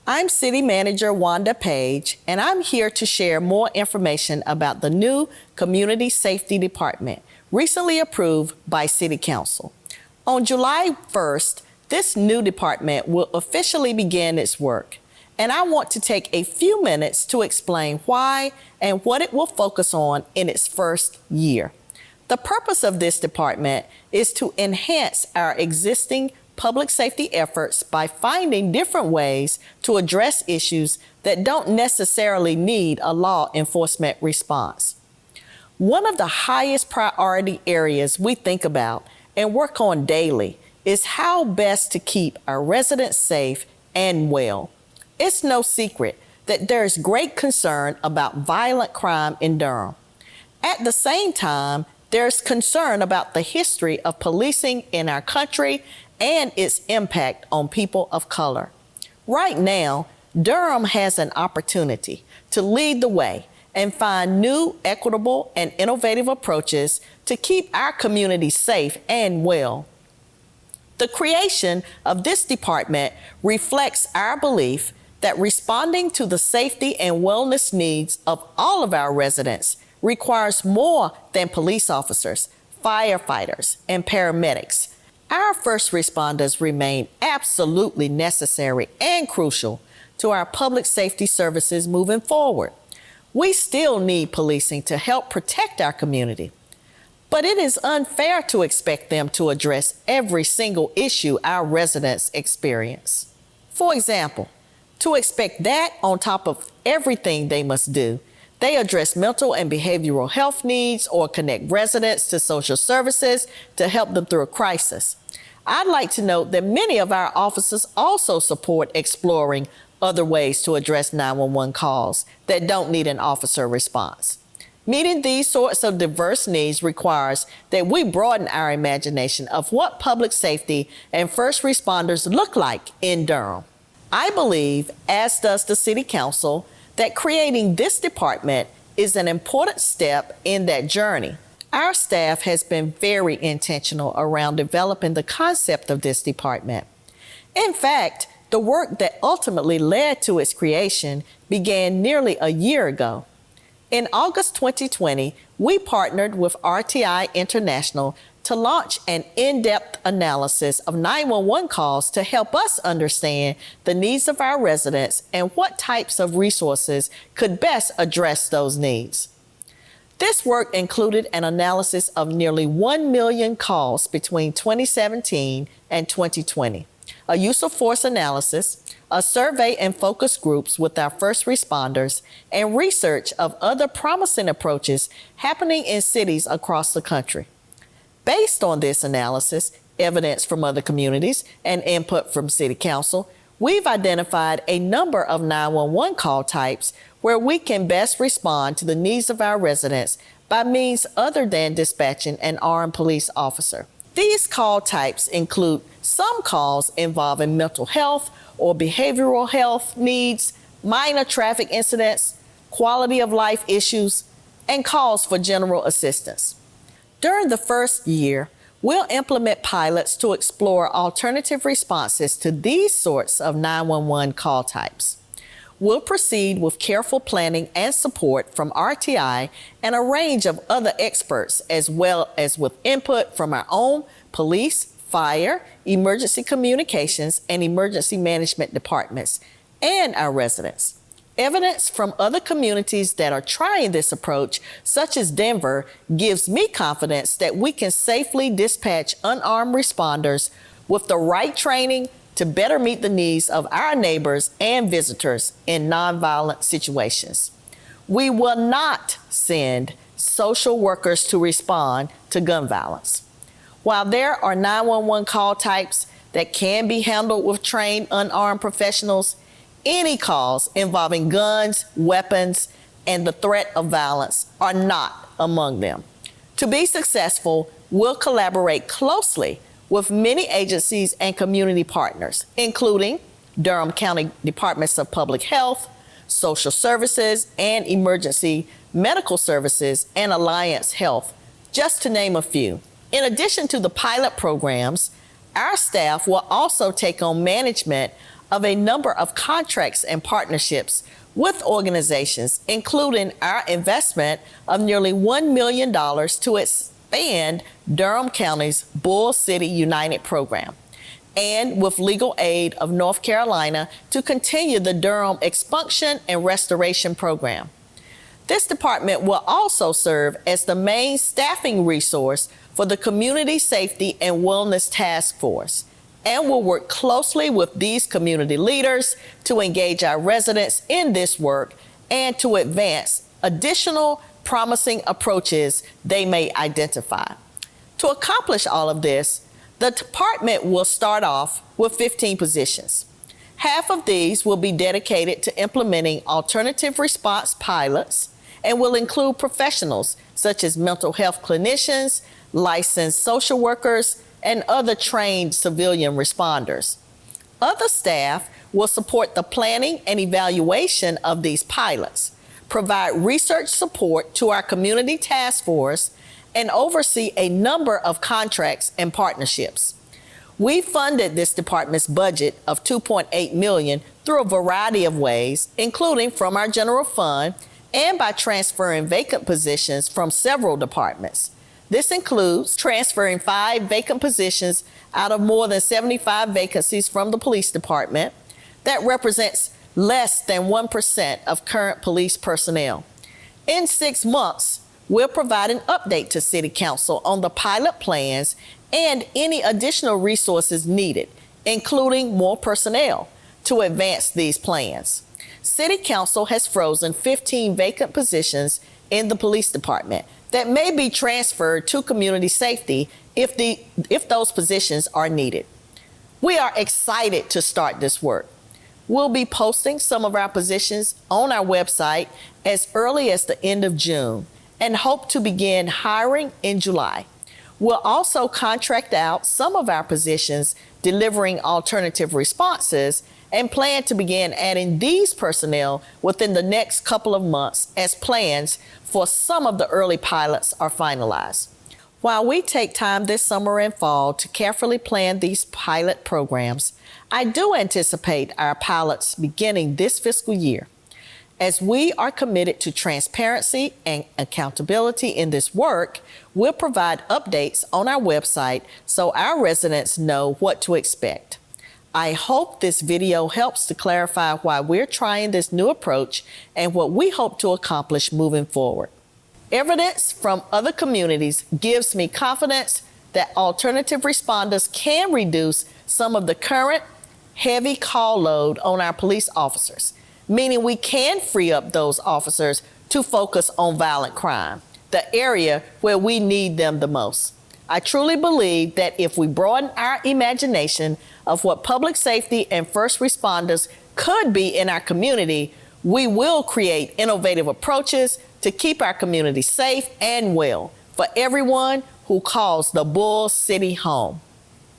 I'm City Manager Wanda Page, and I'm here to share more information about the new Community Safety Department, recently approved by City Council. On July 1st, this new department will officially begin its work, and I want to take a few minutes to explain why and what it will focus on in its first year. The purpose of this department is to enhance our existing public safety efforts by finding different ways to address issues that don't necessarily need a law enforcement response. One of the highest priority areas we think about and work on daily is how best to keep our residents safe and well. It's no secret that there's great concern about violent crime in Durham. At the same time, there's concern about the history of policing in our country and its impact on people of color. Right now, Durham has an opportunity to lead the way and find new, equitable, and innovative approaches to keep our community safe and well. The creation of this department reflects our belief that responding to the safety and wellness needs of all of our residents requires more than police officers, firefighters, and paramedics. Our first responders remain absolutely necessary and crucial to our public safety services moving forward. We still need policing to help protect our community, but it is unfair to expect them to address every single issue our residents experience. For example, to expect that on top of everything they must do, they address mental and behavioral health needs or connect residents to social services to help them through a crisis. I'd like to note that many of our officers also support exploring other ways to address 911 calls that don't need an officer response. Meeting these sorts of diverse needs requires that we broaden our imagination of what public safety and first responders look like in Durham. I believe, as does the City Council, that creating this department is an important step in that journey. Our staff has been very intentional around developing the concept of this department. In fact, the work that ultimately led to its creation began nearly a year ago. In August 2020, we partnered with RTI International to launch an in-depth analysis of 911 calls to help us understand the needs of our residents and what types of resources could best address those needs. This work included an analysis of nearly 1 million calls between 2017 and 2020, a use of force analysis, a survey and focus groups with our first responders, and research of other promising approaches happening in cities across the country. Based on this analysis, evidence from other communities, and input from City Council, we've identified a number of 911 call types where we can best respond to the needs of our residents by means other than dispatching an armed police officer. These call types include some calls involving mental health or behavioral health needs, minor traffic incidents, quality of life issues, and calls for general assistance. During the first year, we'll implement pilots to explore alternative responses to these sorts of 911 call types. We'll proceed with careful planning and support from RTI and a range of other experts, as well as with input from our own police, fire, emergency communications, and emergency management departments, and our residents. Evidence from other communities that are trying this approach, such as Denver, gives me confidence that we can safely dispatch unarmed responders with the right training to better meet the needs of our neighbors and visitors in nonviolent situations. We will not send social workers to respond to gun violence. While there are 911 call types that can be handled with trained unarmed professionals, any calls involving guns, weapons, and the threat of violence are not among them. To be successful, we'll collaborate closely with many agencies and community partners, including Durham County Departments of Public Health, Social Services, and Emergency Medical Services, and Alliance Health, just to name a few. In addition to the pilot programs, our staff will also take on management of a number of contracts and partnerships with organizations, including our investment of nearly $1 million to expand Durham County's Bull City United program, and with legal aid of North Carolina to continue the Durham Expunction and Restoration program. This department will also serve as the main staffing resource for the Community Safety and Wellness Task Force, and will work closely with these community leaders to engage our residents in this work and to advance additional promising approaches they may identify. To accomplish all of this, the department will start off with 15 positions. Half of these will be dedicated to implementing alternative response pilots and will include professionals such as mental health clinicians, licensed social workers, and other trained civilian responders. Other staff will support the planning and evaluation of these pilots, provide research support to our community task force, and oversee a number of contracts and partnerships. We funded this department's budget of $2.8 million through a variety of ways, including from our general fund and by transferring vacant positions from several departments. This includes transferring 5 vacant positions out of more than 75 vacancies from the police department. That represents less than 1% of current police personnel. In 6 months, we'll provide an update to City Council on the pilot plans and any additional resources needed, including more personnel, to advance these plans. City Council has frozen 15 vacant positions in the police department that may be transferred to community safety if those positions are needed. We are excited to start this work. We'll be posting some of our positions on our website as early as the end of June and hope to begin hiring in July. We'll also contract out some of our positions delivering alternative responses and plan to begin adding these personnel within the next couple of months as plans for some of the early pilots are finalized. While we take time this summer and fall to carefully plan these pilot programs, I do anticipate our pilots beginning this fiscal year. As we are committed to transparency and accountability in this work, we'll provide updates on our website so our residents know what to expect. I hope this video helps to clarify why we're trying this new approach and what we hope to accomplish moving forward. Evidence from other communities gives me confidence that alternative responders can reduce some of the current heavy call load on our police officers, meaning we can free up those officers to focus on violent crime, the area where we need them the most. I truly believe that if we broaden our imagination of what public safety and first responders could be in our community, we will create innovative approaches to keep our community safe and well for everyone who calls the Bull City home.